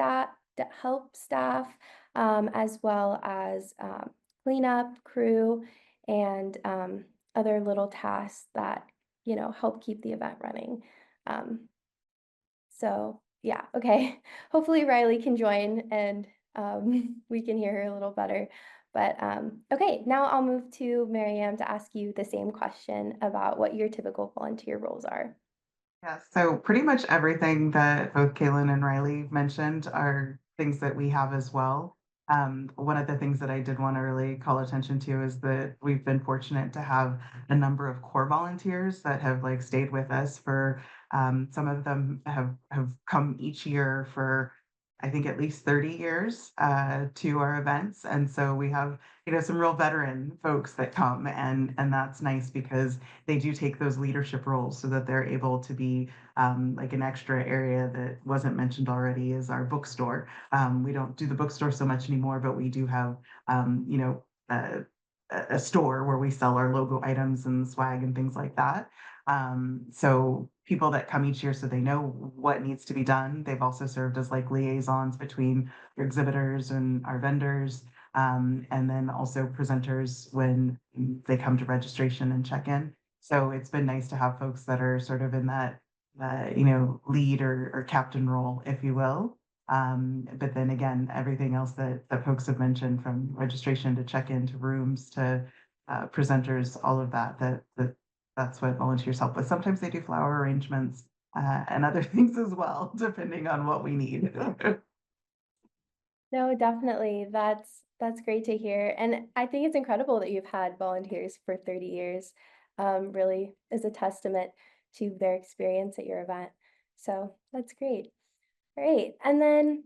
[SPEAKER 1] staff, as well as cleanup crew and other little tasks that, help keep the event running. Um, so yeah, okay. Hopefully Riley can join and we can hear her a little better. But okay, now I'll move to Miriam to ask you the same question about what your typical volunteer roles are.
[SPEAKER 3] Yeah, so pretty much everything that both Kaylin and Riley mentioned are things that we have as well. One of the things that I did want to really call attention to is that we've been fortunate to have a number of core volunteers that have like stayed with us for some of them have come each year for I think at least 30 years to our events. And so we have, some real veteran folks that come and that's nice because they do take those leadership roles so that they're able to be like an extra area that wasn't mentioned already is our bookstore. We don't do the bookstore so much anymore, but we do have, a store where we sell our logo items and swag and things like that. So people that come each year so they know what needs to be done. They've also served as like liaisons between your exhibitors and our vendors. And then also presenters when they come to registration and check in. So it's been nice to have folks that are sort of in that, lead or captain role, if you will. But then again, everything else that folks have mentioned from registration to check-in to rooms to presenters, all of that's what volunteers help with. Sometimes they do flower arrangements and other things as well, depending on what we need.
[SPEAKER 1] No, definitely. That's great to hear. And I think it's incredible that you've had volunteers for 30 years. Really is a testament to their experience at your event. So that's great. Great. And then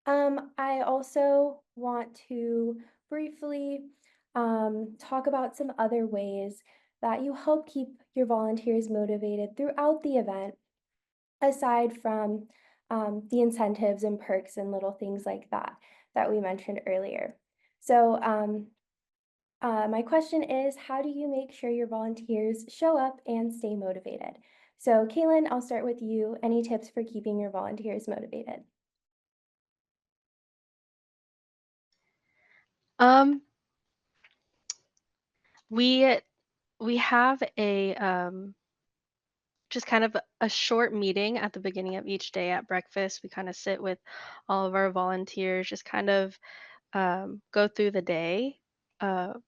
[SPEAKER 1] I also want to briefly talk about some other ways that you help keep your volunteers motivated throughout the event, aside from the incentives and perks and little things like that that we mentioned earlier. So, my question is, how do you make sure your volunteers show up and stay motivated? So, Kaylin, I'll start with you. Any tips for keeping your volunteers motivated?
[SPEAKER 4] Um, we we have a just kind of a short meeting at the beginning of each day at breakfast. We kind of sit with all of our volunteers, just kind of go through the day,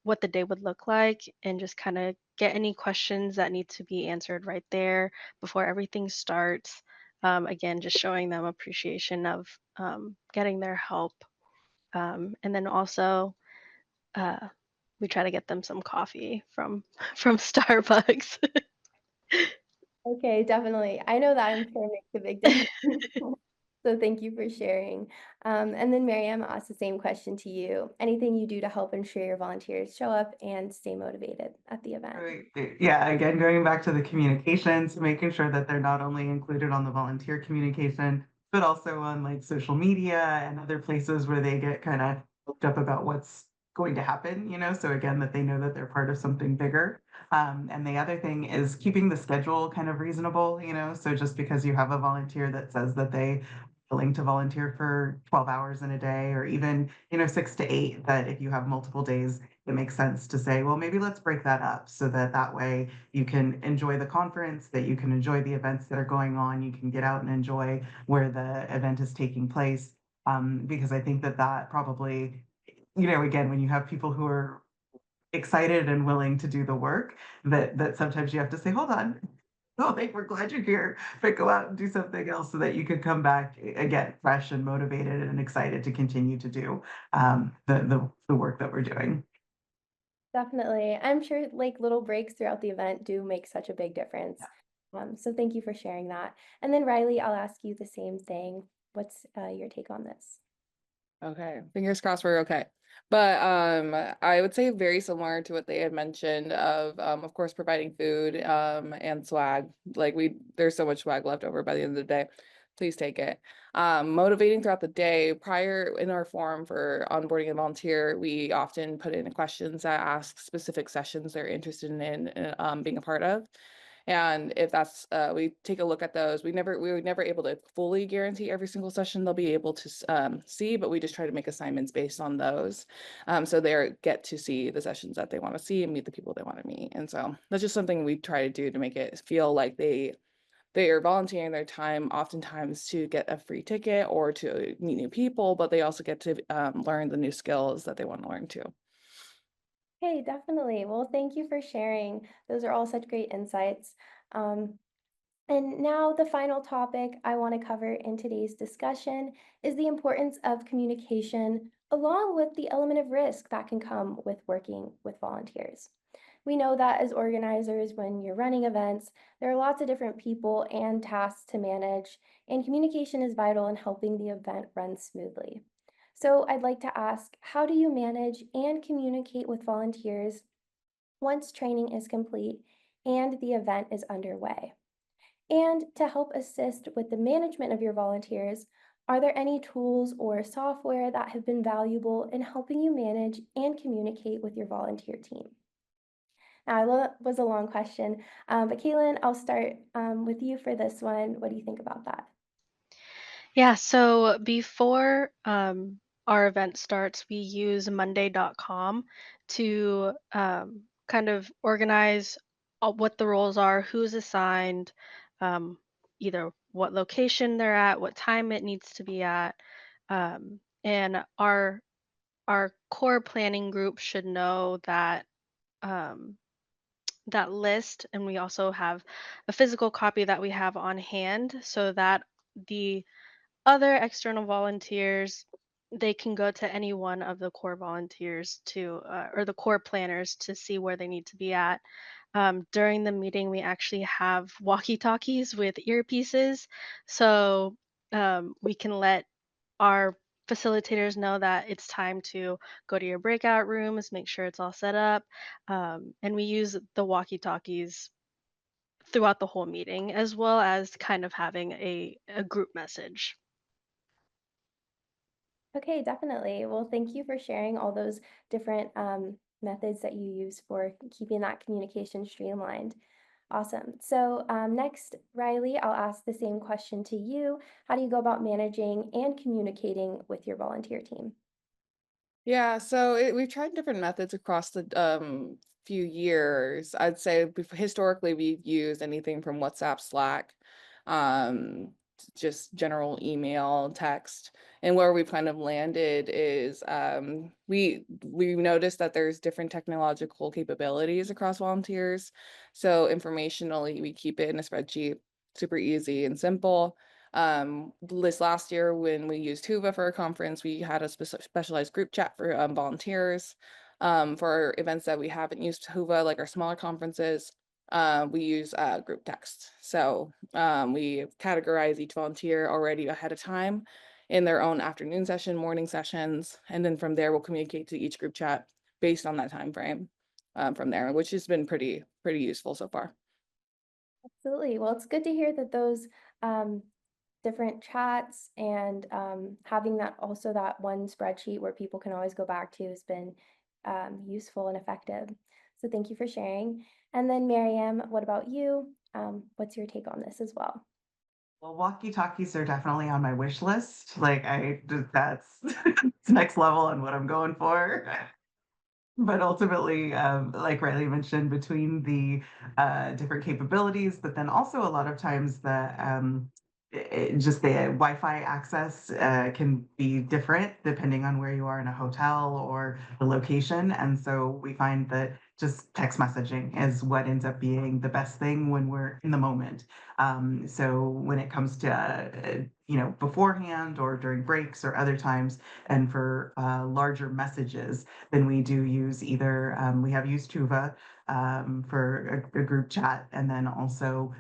[SPEAKER 4] what the day would look like, and just kind of get any questions that need to be answered right there before everything starts. Again, just showing them appreciation of getting their help. And then also, uh, we try to get them some coffee from from Starbucks.
[SPEAKER 1] Okay, definitely. I know that I'm sure makes a big difference. So thank you for sharing. And then Miriam, I'll ask the same question to you. Anything you do to help ensure your volunteers show up and stay motivated at the event?
[SPEAKER 3] Right. Yeah, again, going back to the communications, making sure that they're not only included on the volunteer communication, but also on like social media and other places where they get kind of hooked up about what's going to happen, So again, that they know that they're part of something bigger. And the other thing is keeping the schedule kind of reasonable, So just because you have a volunteer that says that they willing to volunteer for 12 hours in a day or even 6 to 8, that if you have multiple days it makes sense to say, well, maybe let's break that up so that that way you can enjoy the conference, that you can enjoy the events that are going on, you can get out and enjoy where the event is taking place. Because I think that that probably, again, when you have people who are excited and willing to do the work, that sometimes you have to say, hold on. Oh, like, we're glad you're here, but go out and do something else so that you can come back again, fresh and motivated and excited to continue to do the work that we're doing.
[SPEAKER 1] Definitely. I'm sure like little breaks throughout the event do make such a big difference. So thank you for sharing that. And then Riley, I'll ask you the same thing. What's your take on this?
[SPEAKER 2] Okay, fingers crossed we're okay. But I would say very similar to what they had mentioned of course providing food and swag. Like there's so much swag left over by the end of the day. Please take it. Motivating throughout the day. Prior in our form for onboarding a volunteer, we often put in questions that ask specific sessions they're interested in being a part of. And if that's we take a look at those, we were never able to fully guarantee every single session they'll be able to see, but we just try to make assignments based on those. So they get to see the sessions that they want to see and meet the people they want to meet. And so that's just something we try to do to make it feel like they are volunteering their time oftentimes to get a free ticket or to meet new people, but they also get to learn the new skills that they want to learn too.
[SPEAKER 1] Hey, definitely. Well, thank you for sharing. Those are all such great insights. And now, the final topic I want to cover in today's discussion is the importance of communication, along with the element of risk that can come with working with volunteers. We know that as organizers, when you're running events, there are lots of different people and tasks to manage, and communication is vital in helping the event run smoothly. So, I'd like to ask, how do you manage and communicate with volunteers once training is complete and the event is underway? And to help assist with the management of your volunteers, are there any tools or software that have been valuable in helping you manage and communicate with your volunteer team? Now, was a long question, but Caitlin, I'll start with you for this one. What do you think about that?
[SPEAKER 4] Yeah, so before our event starts, we use Monday.com to kind of organize what the roles are, who's assigned, um, either what location they're at, what time it needs to be at, and our core planning group should know um, that list, and we also have a physical copy that we have on hand so that the other external volunteers, they can go to any one of the core volunteers or the core planners to see where they need to be at. During the meeting, we actually have walkie talkies with earpieces. So we can let our facilitators know that it's time to go to your breakout rooms, make sure it's all set up. And we use the walkie talkies throughout the whole meeting, as well as kind of having a group message.
[SPEAKER 1] Okay, definitely. Well, thank you for sharing all those different methods that you use for keeping that communication streamlined. Awesome. So, next, Riley, I'll ask the same question to you. How do you go about managing and communicating with your volunteer team?
[SPEAKER 2] Yeah, so we've tried different methods across the few years. I'd say historically we've used anything from WhatsApp, Slack, just general email, text. And where we've kind of landed is we noticed that there's different technological capabilities across volunteers. So informationally, we keep it in a spreadsheet, super easy and simple. This last year when we used Huva for a conference, we had a specialized group chat for volunteers. For events that we haven't used Huva, like our smaller conferences, we use group text. So we categorize each volunteer already ahead of time in their own afternoon session, morning sessions, and then from there we'll communicate to each group chat based on that time frame from there, which has been pretty useful so far.
[SPEAKER 1] Absolutely. Well, it's good to hear that those um, different chats and having that also that one spreadsheet where people can always go back to has been useful and effective. So thank you for sharing. And then Miriam, what about you? What's your take on this as well?
[SPEAKER 3] Well, walkie-talkies are definitely on my wish list. That's it's next level on what I'm going for. But ultimately, like Riley mentioned, between the different capabilities, but then also a lot of times just the Wi-Fi access can be different depending on where you are in a hotel or the location. And so we find that just text messaging is what ends up being the best thing when we're in the moment. So when it comes to beforehand or during breaks or other times, and for larger messages, then we do use either we have used Tuva for a group chat, and then also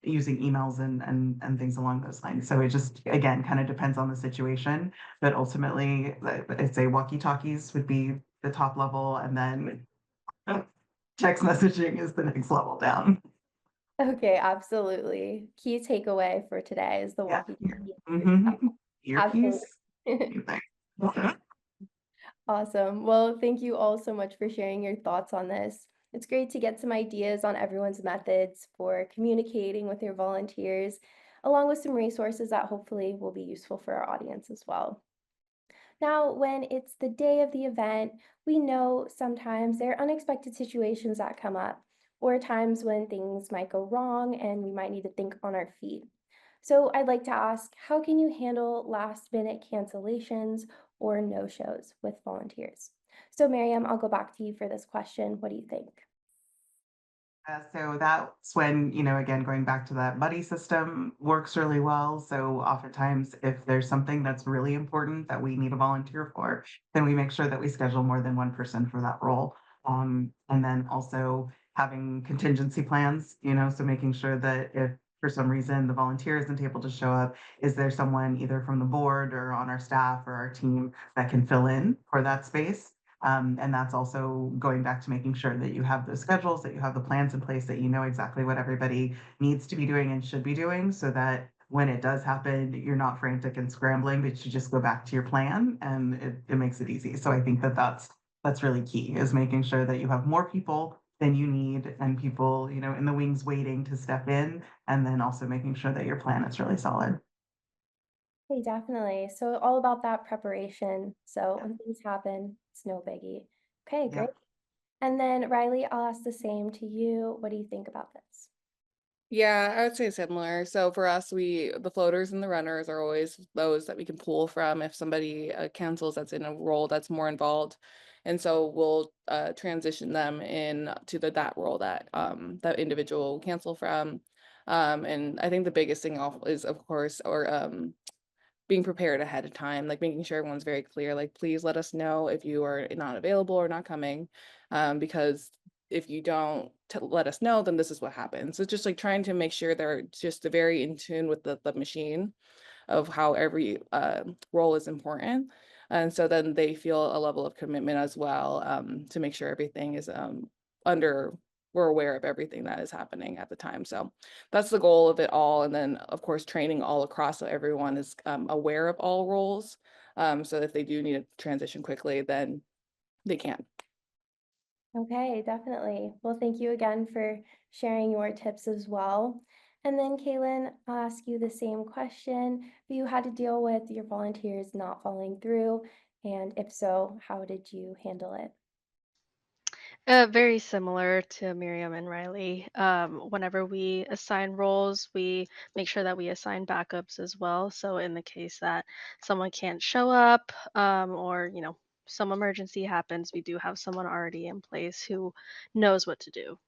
[SPEAKER 3] using emails and things along those lines. So it just again kind of depends on the situation, but ultimately, I'd say walkie talkies would be the top level, and then text messaging is the next level down.
[SPEAKER 1] Okay, absolutely. Key takeaway for today is the
[SPEAKER 3] Yeah.
[SPEAKER 1] walkie-talkie.
[SPEAKER 3] Mm-hmm.
[SPEAKER 1] Absolutely.
[SPEAKER 3] Earpiece. Same thing.
[SPEAKER 1] Awesome. Well, thank you all so much for sharing your thoughts on this. It's great to get some ideas on everyone's methods for communicating with your volunteers, along with some resources that hopefully will be useful for our audience as well. Now, when it's the day of the event, we know sometimes there are unexpected situations that come up, or times when things might go wrong and we might need to think on our feet. So, I'd like to ask, how can you handle last minute cancellations or no shows with volunteers? So, Miriam, I'll go back to you for this question. What do you think?
[SPEAKER 3] So that's when, again, going back to that buddy system works really well. So oftentimes, if there's something that's really important that we need a volunteer for, then we make sure that we schedule more than one person for that role. And then also having contingency plans, so making sure that if for some reason the volunteer isn't able to show up, is there someone either from the board or on our staff or our team that can fill in for that space? And that's also going back to making sure that you have those schedules, that you have the plans in place, that you know exactly what everybody needs to be doing and should be doing so that when it does happen, you're not frantic and scrambling, but you just go back to your plan and it makes it easy. So I think that that's really key is making sure that you have more people than you need and people, in the wings waiting to step in, and then also making sure that your plan is really solid.
[SPEAKER 1] Okay, definitely. So all about that preparation. So when things happen, it's no biggie. Okay,
[SPEAKER 3] Yeah.
[SPEAKER 1] great. And then Riley, I'll ask the same to you. What do you think about this?
[SPEAKER 2] Yeah, I would say similar. So for us, the floaters and the runners are always those that we can pull from if somebody cancels that's in a role that's more involved. And so we'll transition them in to that role that that individual will cancel from. And I think the biggest thing is of course being prepared ahead of time, like making sure everyone's very clear, like, please let us know if you are not available or not coming. Because if you don't let us know, then this is what happens. So just like trying to make sure they're just very in tune with the machine of how every role is important. And so then they feel a level of commitment as well, to make sure everything is under, we're aware of everything that is happening at the time. So that's the goal of it all. And then, of course, training all across so everyone is aware of all roles. So if they do need to transition quickly, then they can.
[SPEAKER 1] Okay, definitely. Well, thank you again for sharing your tips as well. And then, Kaylin, I'll ask you the same question. Have you had to deal with your volunteers not following through? And if so, how did you handle it?
[SPEAKER 4] Very similar to Miriam and Riley. Whenever we assign roles, we make sure that we assign backups as well. So in the case that someone can't show up, or some emergency happens, we do have someone already in place who knows what to do.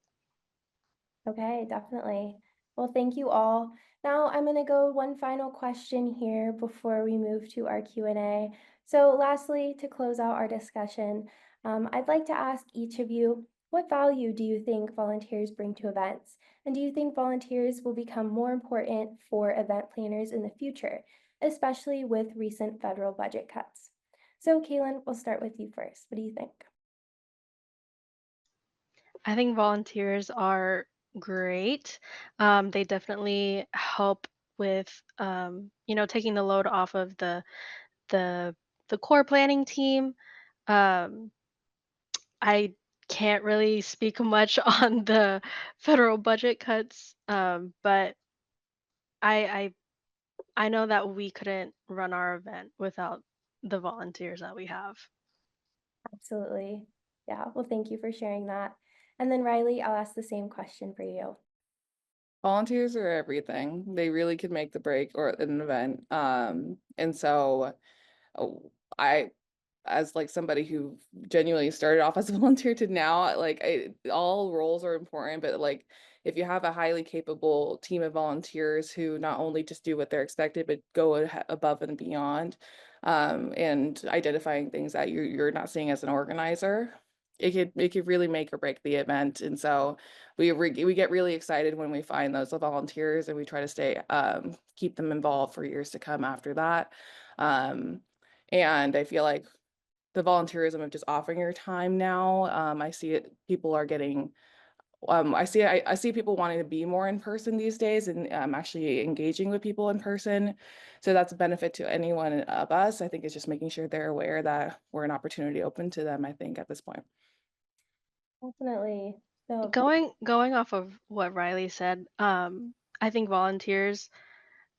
[SPEAKER 1] Okay, definitely. Well, thank you all. Now I'm going to go one final question here before we move to our Q&A. So lastly, to close out our discussion, I'd like to ask each of you, what value do you think volunteers bring to events? And do you think volunteers will become more important for event planners in the future, especially with recent federal budget cuts? So Kaylin, we'll start with you first. What do you think?
[SPEAKER 4] I think volunteers are great. They definitely help with taking the load off of the the core planning team. Um, I can't really speak much on the federal budget cuts, but I I know that we couldn't run our event without the volunteers that we have.
[SPEAKER 1] Absolutely. Yeah. Well, thank you for sharing that. And then Riley, I'll ask the same question for you.
[SPEAKER 2] Volunteers are everything. They really could make the break or an event. And so oh, I as like somebody who genuinely started off as a volunteer to now, like all roles are important, but like if you have a highly capable team of volunteers who not only just do what they're expected, but go above and beyond, and identifying things that you're not seeing as an organizer, it could really make or break the event. And so we get really excited when we find those volunteers, and we try to keep them involved for years to come after that. Um, and I feel like the volunteerism of just offering your time now, I see it, people are getting, I see people wanting to be more in person these days and actually engaging with people in person. So that's a benefit to anyone of us. I think it's just making sure they're aware that we're an opportunity open to them, I think, at this point.
[SPEAKER 1] Definitely. So,
[SPEAKER 4] Going off of what Riley said, I think volunteers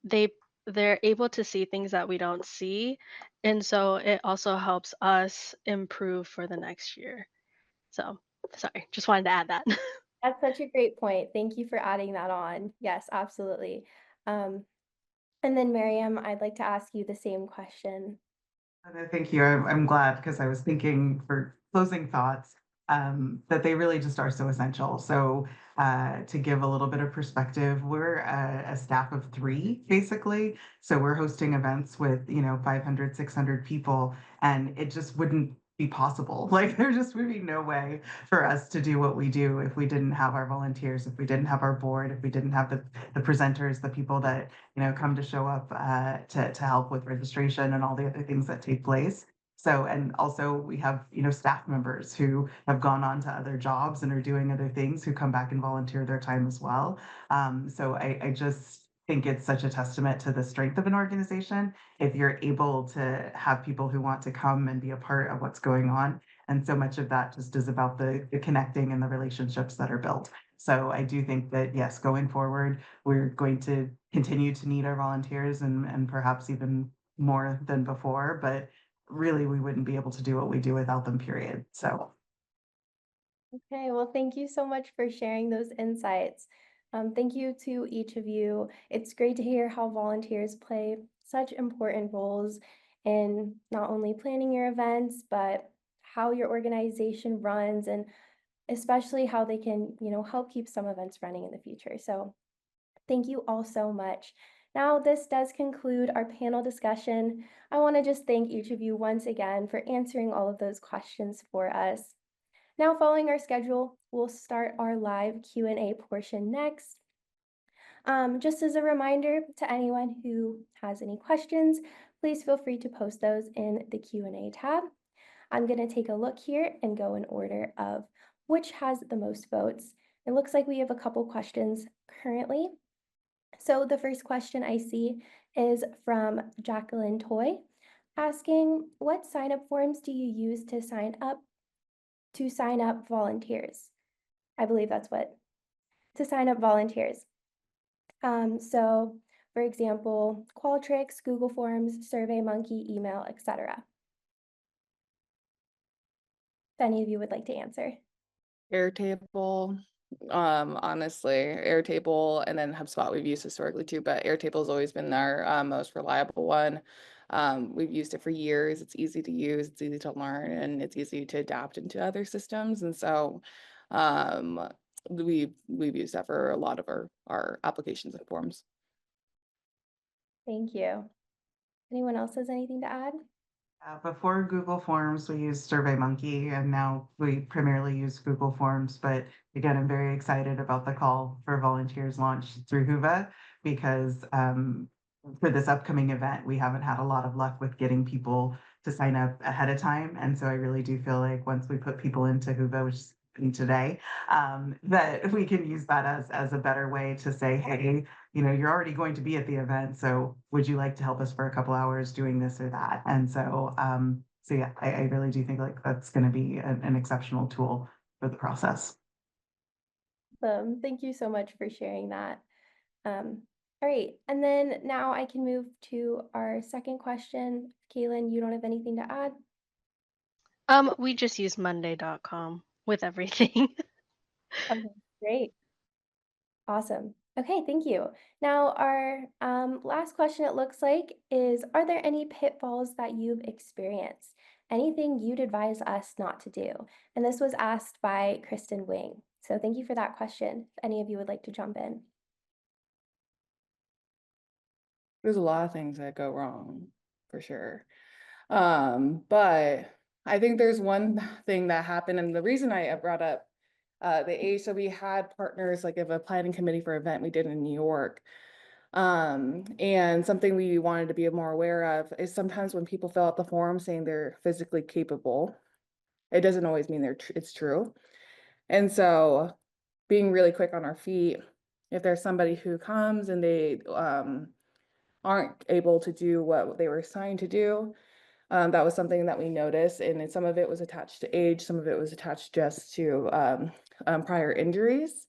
[SPEAKER 4] they they're able to see things that we don't see, and so it also helps us improve for the next year. So sorry, just wanted to add that.
[SPEAKER 1] that's such a great point. Thank you for adding that on. Yes, absolutely. Um, and then Miriam, I'd like to ask you the same question.
[SPEAKER 3] Thank you. I'm glad because I was thinking for closing thoughts. that they really just are so essential. So to give a little bit of perspective, we're a staff of 3 basically. So we're hosting events with, 500, 600 people, and it just wouldn't be possible. Like there just would be no way for us to do what we do if we didn't have our volunteers, if we didn't have our board, if we didn't have the presenters, the people that, come to show up to help with registration and all the other things that take place. So, and also we have, staff members who have gone on to other jobs and are doing other things who come back and volunteer their time as well. So I just think it's such a testament to the strength of an organization if you're able to have people who want to come and be a part of what's going on. And so much of that just is about the connecting and the relationships that are built. So I do think that, yes, going forward, we're going to continue to need our volunteers and perhaps even more than before, but really we wouldn't be able to do what we do without them, period. So
[SPEAKER 1] Okay, well, thank you so much for sharing those insights. Thank you to each of you. It's great to hear how volunteers play such important roles in not only planning your events, but how your organization runs and especially how they can, help keep some events running in the future. So thank you all so much. Now, this does conclude our panel discussion. I want to just thank each of you once again for answering all of those questions for us. Now, following our schedule, we'll start our live Q&A portion next. Just as a reminder to anyone who has any questions, please feel free to post those in the Q&A tab. I'm going to take a look here and go in order of which has the most votes. It looks like we have a couple questions currently. So the first question I see is from Jacqueline Toy, asking, what sign-up forms do you use to sign up volunteers? I believe that's what, to sign up volunteers. So for example, Qualtrics, Google Forms, SurveyMonkey, email, etc. If any of you would like to answer.
[SPEAKER 2] Airtable, honestly, Airtable, and then HubSpot we've used historically too, but Airtable has always been our most reliable one. We've used it for years. It's easy to use, it's easy to learn, and it's easy to adapt into other systems. And so we've used that for a lot of our applications and forms.
[SPEAKER 1] Thank you. Anyone else has anything to add?
[SPEAKER 3] before Google Forms, we used SurveyMonkey, and now we primarily use Google Forms. But again, I'm very excited about the call for volunteers launch through Whova because for this upcoming event, we haven't had a lot of luck with getting people to sign up ahead of time. And so I really do feel like once we put people into Whova, which is today, that we can use that as a better way to say, hey, you're already going to be at the event, so would you like to help us for a couple hours doing this or that? And so, so yeah, I really do think like that's going to be an exceptional tool for the process.
[SPEAKER 1] Thank you so much for sharing that. All right, and then now I can move to our second question. Kaylin, you don't have anything to add?
[SPEAKER 4] We just use monday.com with everything.
[SPEAKER 1] Okay, great. Awesome. Okay, thank you. Now, our last question, it looks like, is are there any pitfalls that you've experienced? Anything you'd advise us not to do? And this was asked by Kristen Wing. So thank you for that question. If any of you would like to jump in.
[SPEAKER 2] There's a lot of things that go wrong, for sure. But I think there's one thing that happened, and the reason I brought up the age, so we had partners like of a planning committee for an event we did in New York. And something we wanted to be more aware of is sometimes when people fill out the form saying they're physically capable, it doesn't always mean it's true. And so being really quick on our feet, if there's somebody who comes and they aren't able to do what they were assigned to do, that was something that we noticed, and some of it was attached to age, some of it was attached just to prior injuries.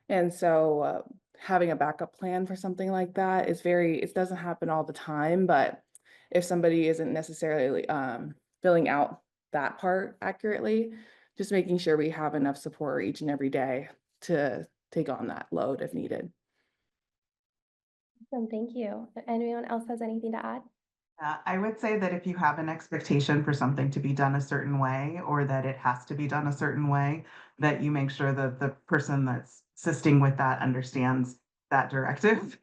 [SPEAKER 2] And so having a backup plan for something like that is it doesn't happen all the time, but if somebody isn't necessarily filling out that part accurately, just making sure we have enough support each and every day to take on that load if needed.
[SPEAKER 1] Awesome, thank you. Anyone else has anything to add?
[SPEAKER 3] I would say that if you have an expectation for something to be done a certain way or that it has to be done a certain way, that you make sure that the person that's assisting with that understands that directive.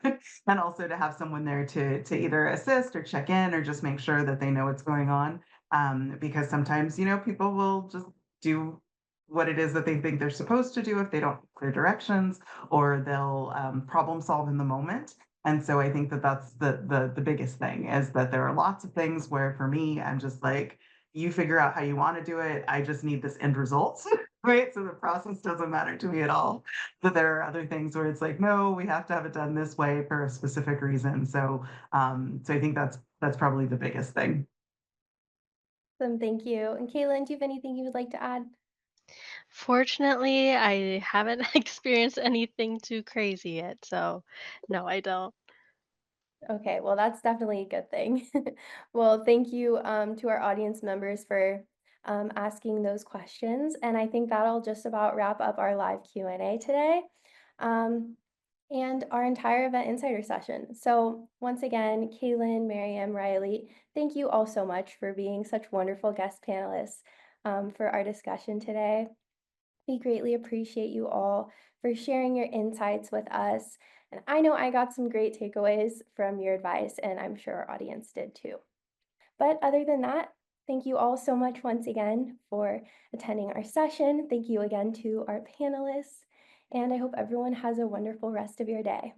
[SPEAKER 3] And also to have someone there to either assist or check in or just make sure that they know what's going on. Because sometimes, people will just do what it is that they think they're supposed to do if they don't have clear directions, or they'll problem solve in the moment. And so I think that that's the biggest thing, is that there are lots of things where for me, I'm just like, you figure out how you want to do it. I just need this end result. Right. So the process doesn't matter to me at all. But there are other things where it's like, no, we have to have it done this way for a specific reason. So I think that's probably the biggest thing.
[SPEAKER 1] Awesome, thank you. And Kaylin, do you have anything you would like to add?
[SPEAKER 4] Fortunately, I haven't experienced anything too crazy yet, so no, I don't.
[SPEAKER 1] Okay, well, that's definitely a good thing. Well, thank you to our audience members for asking those questions, and I think that'll just about wrap up our live Q&A today, um, and our entire event insider session. So once again, Kaylin, Miriam, Riley, thank you all so much for being such wonderful guest panelists for our discussion today. We greatly appreciate you all for sharing your insights with us. And I know I got some great takeaways from your advice, and I'm sure our audience did too. But other than that, thank you all so much once again for attending our session. Thank you again to our panelists, and I hope everyone has a wonderful rest of your day.